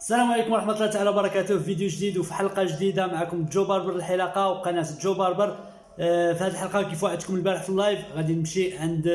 السلام عليكم ورحمة الله تعالى وبركاته. في فيديو جديد وفي حلقة جديدة معكم جو باربر الحلاقة وقناة جو باربر. في هذه الحلقة كيف وعدتكم البارح في اللايف غادي نمشي عند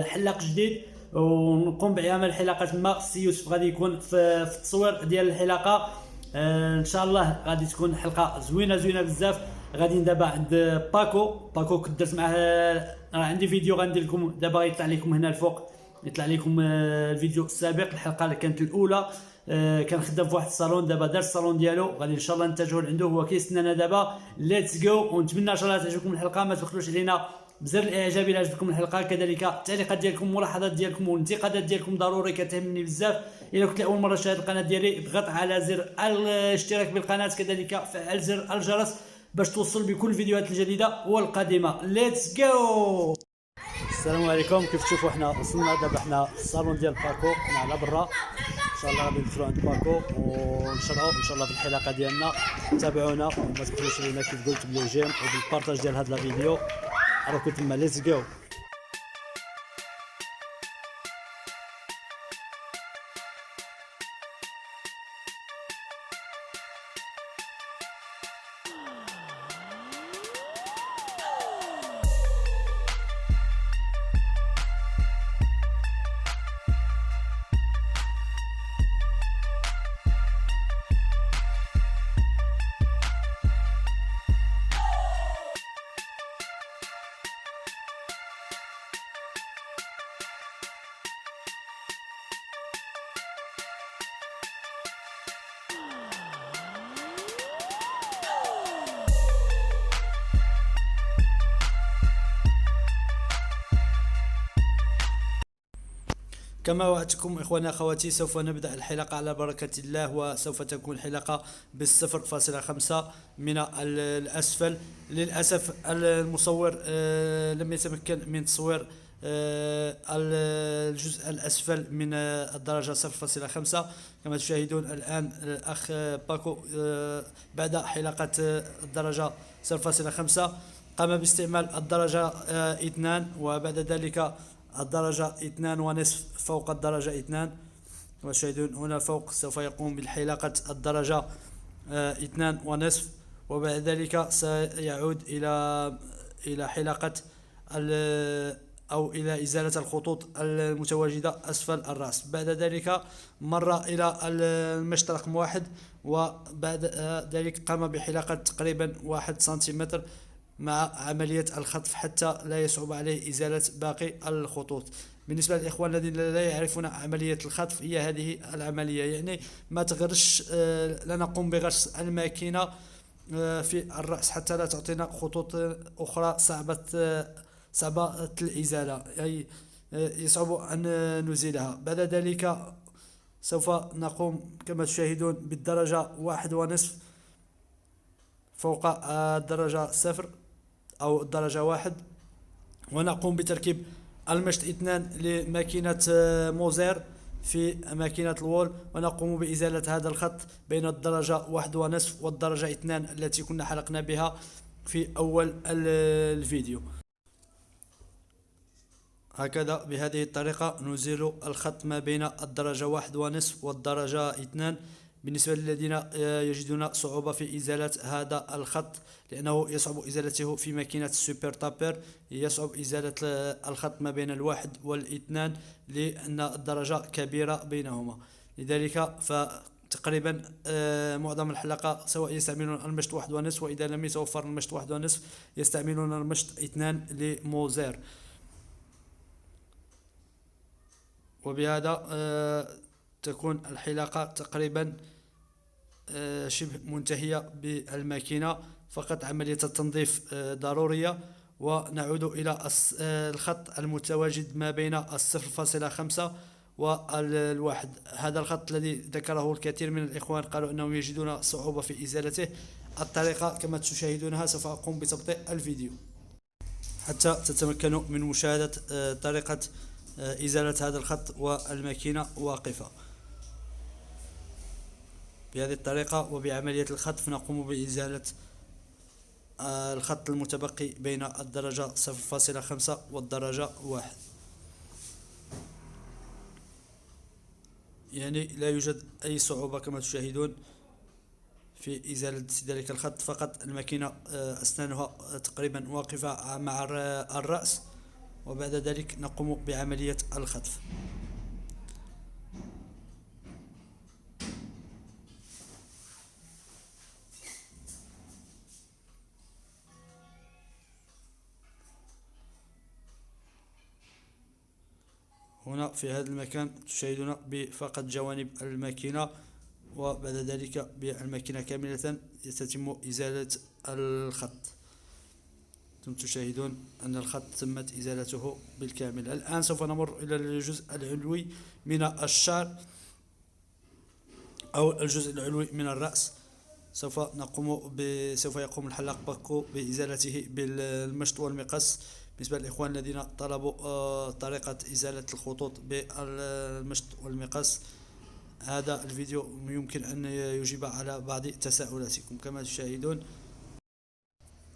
حلاق جديد ونقوم بعمل حلاقة تما. السي يوسف غادي يكون في التصوير ديال الحلاقة. ان شاء الله غادي تكون حلقة زوينة بزاف. غادي دابا عند باكو كنت درت معاه راه عندي فيديو غندير لكم دابا يطلع لكم هنا الفوق، يطلع لكم الفيديو السابق. الحلقه اللي كانت الاولى كان خدام في واحد الصالون، دابا دار الصالون ديالو غادي ان شاء الله نتجهوا لعنده، هو كيستنانا دابا. ليتس جو، ونتمنى ان شاء الله تعجبكم الحلقه. ما تبخلوش علينا بزر الاعجاب الى عجبتكم الحلقه، كذلك التعليقات ديالكم الملاحظات ديالكم والانتقادات ديالكم ضروري كتهمني بزاف. الى كنت اول مره تشاهد القناه ديالي اضغط على زر الاشتراك بالقناه، كذلك فعل زر الجرس باش توصل بكل الفيديوهات الجديده والقادمه. ليتس جو. السلام عليكم. كيف تشوفوا حنا وصلنا دابا حنا في الصالون ديال باكو، حنا على برا. ان شاء الله غادي ندخلوا عند باكو ونشرعوا ان شاء الله في الحلقه ديالنا. تابعونا وما تبخلوش علينا كيف قلت بالجيم وبالبارطاج ديال هذا الفيديو. راكم تما. ليتس جو. كما وعدتكم إخواني أخواتي، سوف نبدأ الحلقة على بركة الله، وسوف تكون الحلقة ب0.5 من الأسفل. للأسف المصور لم يتمكن من تصوير الجزء الأسفل من الدرجة 0.5. كما تشاهدون الآن الأخ باكو بعد حلقة الدرجة 0.5 قام باستعمال الدرجة 2، وبعد ذلك الدرجة 2.5 فوق الدرجة 2. كما تشاهدون هنا فوق سوف يقوم بالحلاقة الدرجة 2.5، وبعد ذلك سيعود إلى حلاقة أو إلى إزالة الخطوط المتواجدة أسفل الرأس. بعد ذلك مر إلى المشط رقم 1، وبعد ذلك قام بحلاقة تقريبا 1 سنتيمتر مع عملية الخطف حتى لا يصعب عليه إزالة باقي الخطوط. بالنسبة للإخوان الذين لا يعرفون عملية الخطف، هي هذه العملية، يعني ما تغرش، لا نقوم بغرس الماكينة في الرأس حتى لا تعطينا خطوط أخرى صعبة الإزالة، أي يصعب أن نزيلها. بعد ذلك سوف نقوم كما تشاهدون بالدرجة 1.5 فوق الدرجة 0 أو الدرجة 1، ونقوم بتركيب المشط 2 لماكينة موزير في ماكينة الوول، ونقوم بإزالة هذا الخط بين الدرجة 1.5 والدرجة 2 التي كنا حلقنا بها في أول الفيديو. هكذا بهذه الطريقة نزيل الخط ما بين الدرجة 1.5 والدرجة 2. بالنسبة للذين يجدون صعوبة في إزالة هذا الخط، لأنه يصعب إزالته في ماكينة السوبر تابر، يصعب إزالة الخط ما بين 1 و2 لأن الدرجة كبيرة بينهما. لذلك فتقريبا معظم الحلقة سواء يستعملون المشط 1.5، وإذا لم يتوفر المشط 1.5 يستعملون المشط 2 لموزير. وبهذا تكون الحلاقة تقريبا شبه منتهية بالماكينة، فقط عملية التنظيف ضرورية. ونعود إلى الخط المتواجد ما بين 0.5 والواحد. هذا الخط الذي ذكره الكثير من الإخوان، قالوا أنهم يجدون صعوبة في إزالته. الطريقة كما تشاهدونها، سوف أقوم بتبطيء الفيديو حتى تتمكنوا من مشاهدة طريقة إزالة هذا الخط والماكينة واقفة. بهذه الطريقة وبعملية الخطف نقوم بإزالة الخط المتبقي بين الدرجة 0.5 والدرجة 1. يعني لا يوجد أي صعوبة كما تشاهدون في إزالة ذلك الخط. فقط الماكينة أسنانها تقريبا واقفة مع الرأس، وبعد ذلك نقوم بعملية الخطف. هنا في هذا المكان تشاهدون بفقط جوانب الماكينة، وبعد ذلك بالماكينة كاملة تتم إزالة الخط. ثم تشاهدون أن الخط تمت إزالته بالكامل. الآن سوف نمر إلى الجزء العلوي من الشعر أو الجزء العلوي من الرأس. سوف يقوم الحلاق باكو بإزالته بالمشط والمقص. بالنسبة للإخوان الذين طلبوا طريقة إزالة الخطوط بالمشط والمقص، هذا الفيديو يمكن أن يجيب على بعض تساؤلاتكم كما تشاهدون.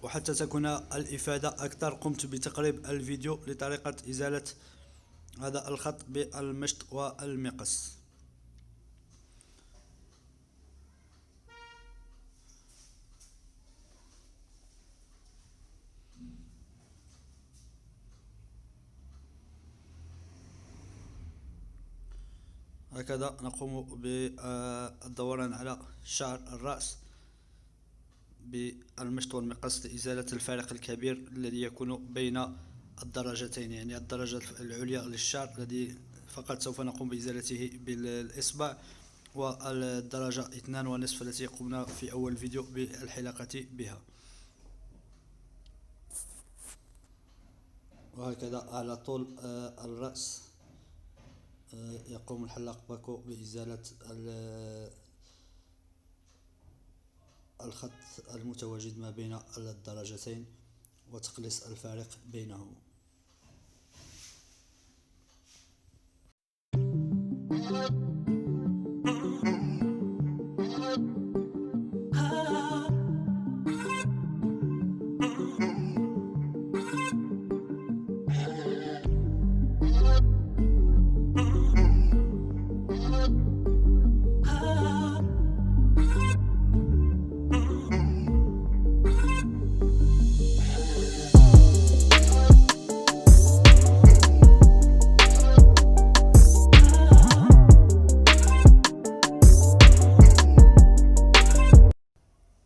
وحتى تكون الإفادة أكثر، قمت بتقريب الفيديو لطريقة إزالة هذا الخط بالمشط والمقص. هكذا نقوم بالدوران على شعر الرأس بالمشط والمقص لإزالة الفارق الكبير الذي يكون بين الدرجتين، يعني الدرجة العليا للشعر الذي فقط سوف نقوم بإزالته بالإصبع، والدرجة 2.5 التي قمنا في أول فيديو بالحلاقة بها. وهكذا على طول الرأس يقوم الحلاق باكو بإزالة الخط المتواجد ما بين الدرجتين وتقليص الفارق بينهما.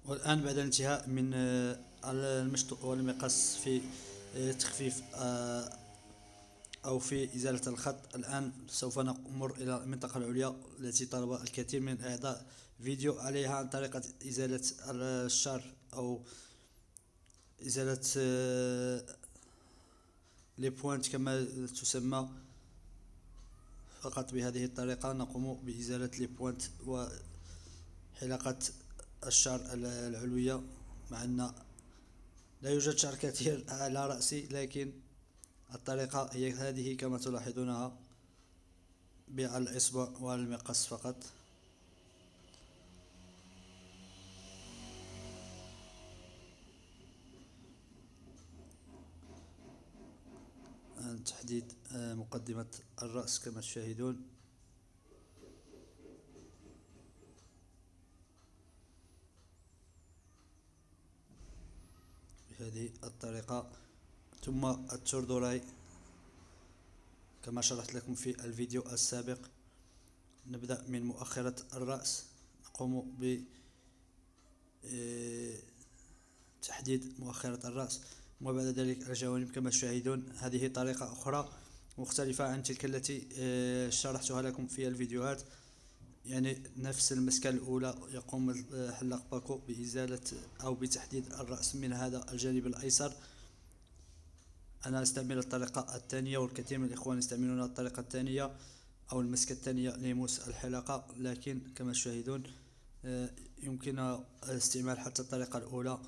والآن بعد الانتهاء من المشط والمقص في تخفيف أو في إزالة الخط، الآن سوف نمر إلى المنطقة العليا التي طلب الكثير من الأعضاء فيديو عليها عن طريقة إزالة الشعر أو إزالة لي بوينت كما تسمى. فقط بهذه الطريقة نقوم بإزالة لي بوينت وحلاقة الشعر العلوية، مع أن لا يوجد شعر كثير على رأسي، لكن الطريقة هي هذه كما تلاحظونها بالإصبع والمقص فقط. تحديد مقدمة الرأس كما تشاهدون بهذه الطريقة. ثم التوردوراي كما شرحت لكم في الفيديو السابق. نبدأ من مؤخرة الرأس، نقوم بتحديد مؤخرة الرأس، وبعد ذلك الجوانب كما تشاهدون. هذه طريقة أخرى مختلفة عن تلك التي شرحتها لكم في الفيديوهات، يعني نفس المسكة الأولى يقوم الحلاق باكو بإزالة أو بتحديد الرأس من هذا الجانب الأيسر. أنا أستعمل الطريقة الثانية، والكثير من الإخوان يستعملون الطريقة الثانية أو المسكة الثانية لموس الحلاقة، لكن كما تشاهدون يمكن استعمال حتى الطريقة الأولى.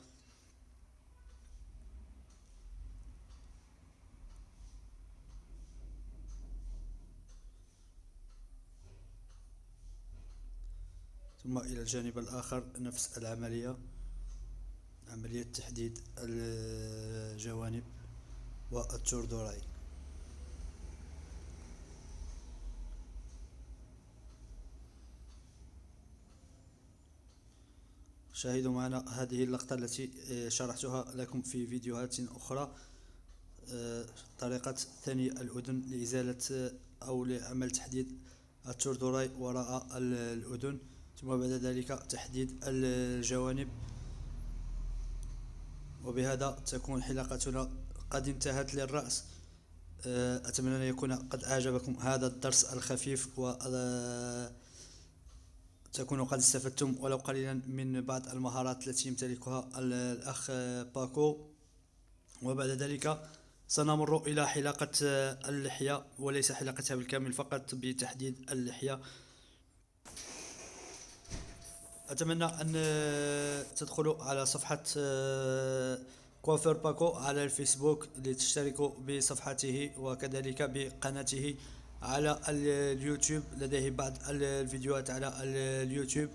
ثم إلى الجانب الآخر نفس العملية، عملية تحديد الجوانب والتوردوراي. شاهدوا معنا هذه اللقطة التي شرحتها لكم في فيديوهات أخرى. طريقة ثني الأذن لإزالة أو لعمل تحديد التوردوراي وراء الأذن، ثم بعد ذلك تحديد الجوانب. وبهذا تكون حلقتنا قد انتهت للرأس. أتمنى أن يكون قد أعجبكم هذا الدرس الخفيف، و تكونوا قد استفدتم ولو قليلا من بعض المهارات التي يمتلكها الأخ باكو. وبعد ذلك سنمر إلى حلاقة اللحية، وليس حلاقتها بالكامل، فقط بتحديد اللحية. أتمنى أن تدخلوا على صفحة كوافير باكو على الفيسبوك لتشتركوا بصفحته وكذلك بقناته على اليوتيوب. لديه بعض الفيديوهات على اليوتيوب.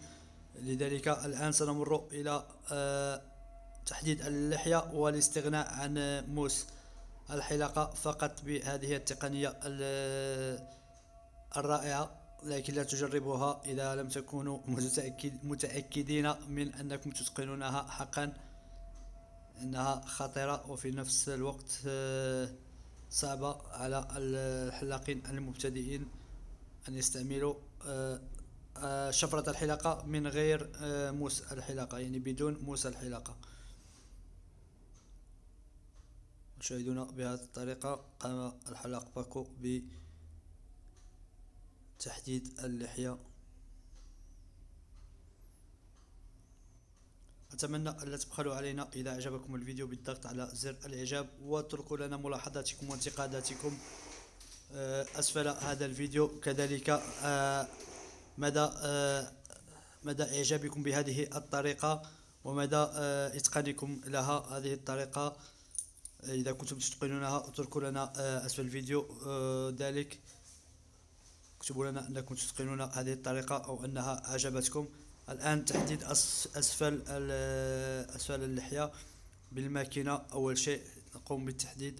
لذلك الآن سنمر إلى تحديد اللحية والاستغناء عن موس الحلاقة فقط بهذه التقنية الرائعة. لكن لا تجربوها إذا لم تكونوا متأكدين من أنكم تتقنونها حقا. إنها خطيرة وفي نفس الوقت صعبة على الحلاقين المبتدئين أن يستعملوا شفرة الحلاقة من غير موس الحلاقة، يعني بدون موس الحلاقة. تشاهدون بهذه الطريقة قام الحلاق باكو بتحديد اللحية. أتمنى ألا تبخلوا علينا إذا أعجبكم الفيديو بالضغط على زر الإعجاب، واتركوا لنا ملاحظاتكم وانتقاداتكم أسفل هذا الفيديو. كذلك مدى إعجابكم بهذه الطريقة ومدى إتقانكم لها هذه الطريقة. إذا كنتم تتقنونها اتركوا لنا أسفل الفيديو ذلك، اكتبوا لنا أنكم تتقنون هذه الطريقة أو أنها أعجبتكم. الآن تحديد أسفل اللحية بالماكينة. أول شيء نقوم بالتحديد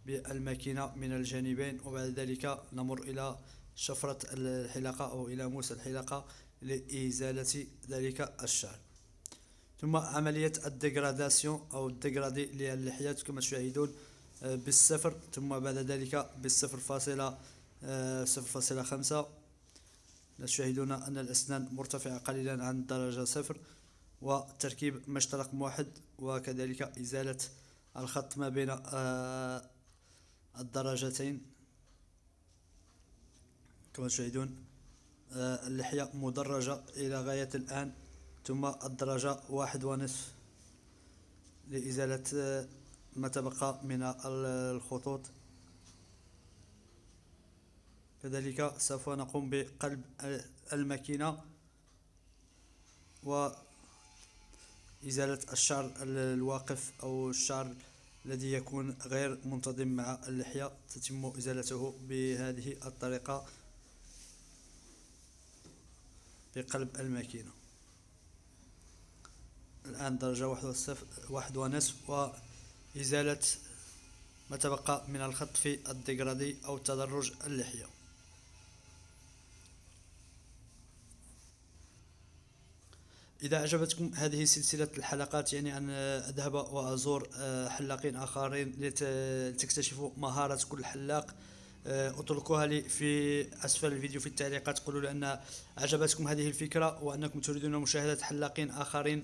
بالماكينة من الجانبين، وبعد ذلك نمر إلى شفرة الحلاقة أو إلى موس الحلاقة لإزالة ذلك الشعر، ثم عملية الديغراداسيون أو الديغرادي للحيات كما تشاهدون بالصفر، ثم بعد ذلك ب0.5. تشاهدون أن الأسنان مرتفعة قليلا عن درجة 0، وتركيب مشط رقم 1، وكذلك إزالة الخط ما بين الدرجتين. كما تشاهدون اللحية مدرجة إلى غاية الآن، ثم الدرجة 1.5 لإزالة ما تبقى من الخطوط. كذلك سوف نقوم بقلب الماكينة وإزالة الشعر الواقف أو الشعر الذي يكون غير منتظم مع اللحية. تتم إزالته بهذه الطريقة بقلب الماكينة. الآن درجة 1.5 وإزالة ما تبقى من الخط في الديغرادي أو تدرج اللحية. إذا أعجبتكم هذه سلسلة الحلقات، يعني أن أذهب وأزور حلاقين آخرين لتكتشفوا مهارة كل حلاق، اتركوها لي في أسفل الفيديو في التعليقات. قولوا لي أن أعجبتكم هذه الفكرة وأنكم تريدون مشاهدة حلاقين آخرين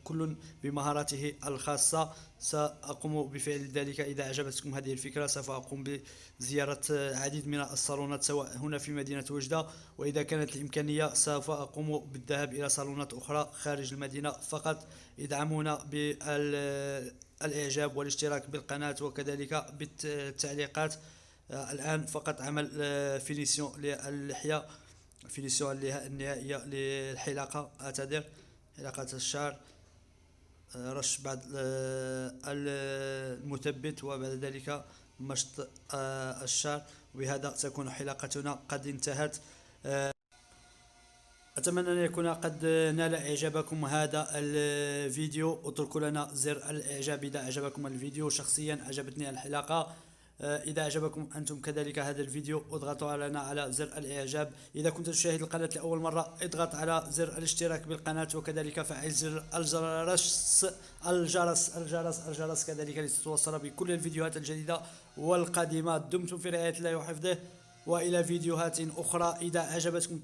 كل بمهاراته الخاصة. سأقوم بفعل ذلك. إذا أعجبتكم هذه الفكرة سوف أقوم بزيارة العديد من الصالونات سواء هنا في مدينة وجدة، وإذا كانت الإمكانية سوف أقوم بالذهاب إلى صالونات أخرى خارج المدينة. فقط ادعمونا بالإعجاب والاشتراك بالقناة وكذلك بالتعليقات. الآن فقط عمل فينيسيون للحية، فينيسيون النهائية للحلاقة، حلاقة الشعر، رش بعد المثبت وبعد ذلك مشط الشعر. وبهذا تكون حلاقتنا قد انتهت. أتمنى أن يكون قد نال إعجابكم هذا الفيديو. اتركوا لنا زر الإعجاب إذا أعجبكم الفيديو. شخصيا أعجبتني الحلقة. إذا أعجبكم أنتم كذلك هذا الفيديو اضغطوا لنا على زر الإعجاب. إذا كنت تشاهد القناة لأول مرة اضغط على زر الاشتراك بالقناة، وكذلك فعل زر الجرس كذلك لتتوصل بكل الفيديوهات الجديدة والقادمة. دمتم في رعاية الله وحفظه، والى فيديوهات اخرى. اذا عجبكم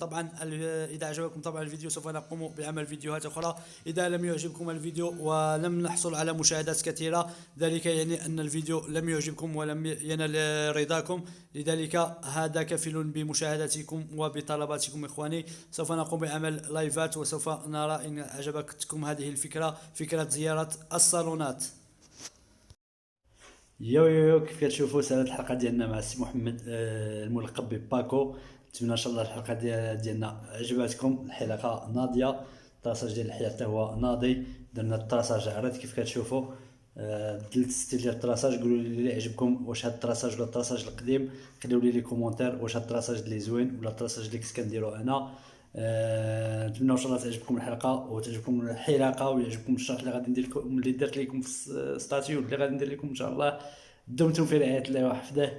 طبعا الفيديو سوف نقوم بعمل فيديوهات اخرى. اذا لم يعجبكم الفيديو ولم نحصل على مشاهدات كثيره، ذلك يعني ان الفيديو لم يعجبكم ولم ينال رضاكم، لذلك هذا كفيل بمشاهدتكم وبطلباتكم اخواني. سوف نقوم بعمل لايفات، وسوف نرى ان عجبتكم هذه فكره زياره الصالونات. يو كيف كتشوفوا سالت الحلقه ديالنا مع السي محمد الملقب بباكو. نتمنى ان شاء الله الحلقه ديالنا عجبتكم. الحلقه ناضيه، الطراساج ديال الحياه حتى هو ناضي. درنا الطراساج عريض كيف كتشوفوا. بدلت ستيل ديال الطراساج. قولوا لي اللي عجبكم، واش هذا الطراساج ولا الطراساج القديم. خليو لي كومونتير واش هذا الطراساج اللي زوين ولا الطراساج اللي كنت كنديرو انا. نتمنى ان شاء الله تعجبكم الحلقه وتعجبكم الحلقه ويعجبكم الشرح اللي غادي ندير لكم، اللي درت لكم في ستاتيو اللي غادي ندير لكم ان شاء الله. دمتم في رعايه الله وحفظه.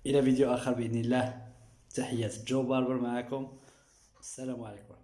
الى فيديو اخر باذن الله. تحيات جو باربر معكم. السلام عليكم.